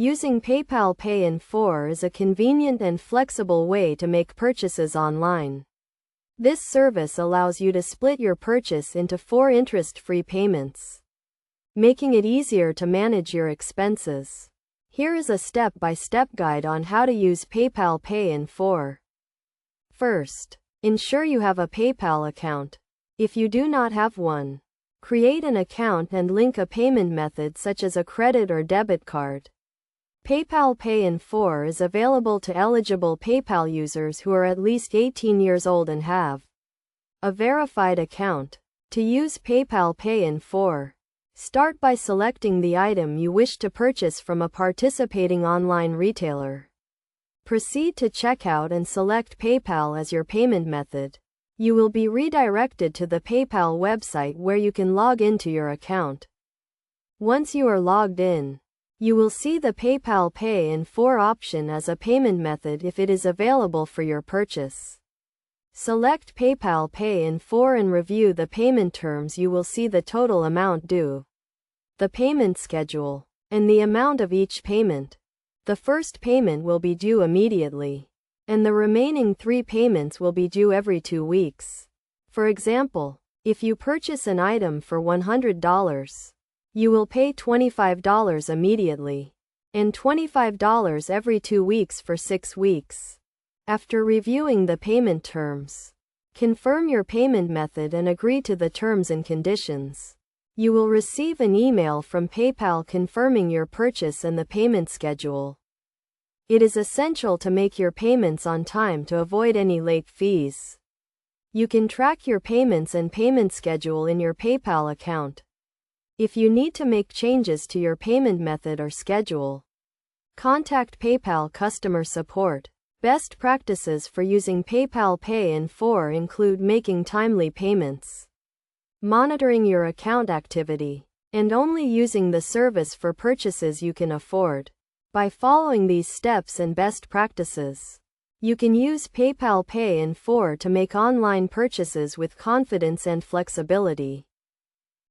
Using PayPal Pay in 4 is a convenient and flexible way to make purchases online. This service allows you to split your purchase into 4 interest-free payments, making it easier to manage your expenses. Here is a step-by-step guide on how to use PayPal Pay in 4. First, ensure you have a PayPal account. If you do not have one, create an account and link a payment method such as a credit or debit card. PayPal Pay in 4 is available to eligible PayPal users who are at least 18 years old and have a verified account. To use PayPal Pay in 4, start by selecting the item you wish to purchase from a participating online retailer. Proceed to checkout and select PayPal as your payment method. You will be redirected to the PayPal website where you can log into your account. Once you are logged in, you will see the PayPal Pay in 4 option as a payment method if it is available for your purchase. Select PayPal Pay in 4 and review the payment terms. You will see the total amount due, the payment schedule, and the amount of each payment. The first payment will be due immediately, and the remaining 3 payments will be due every 2 weeks. For example, if you purchase an item for $100, you will pay $25 immediately, and $25 every 2 weeks for 6 weeks. After reviewing the payment terms, confirm your payment method and agree to the terms and conditions. You will receive an email from PayPal confirming your purchase and the payment schedule. It is essential to make your payments on time to avoid any late fees. You can track your payments and payment schedule in your PayPal account. If you need to make changes to your payment method or schedule, contact PayPal customer support. Best practices for using PayPal Pay in 4 include making timely payments, monitoring your account activity, and only using the service for purchases you can afford. By following these steps and best practices, you can use PayPal Pay in 4 to make online purchases with confidence and flexibility.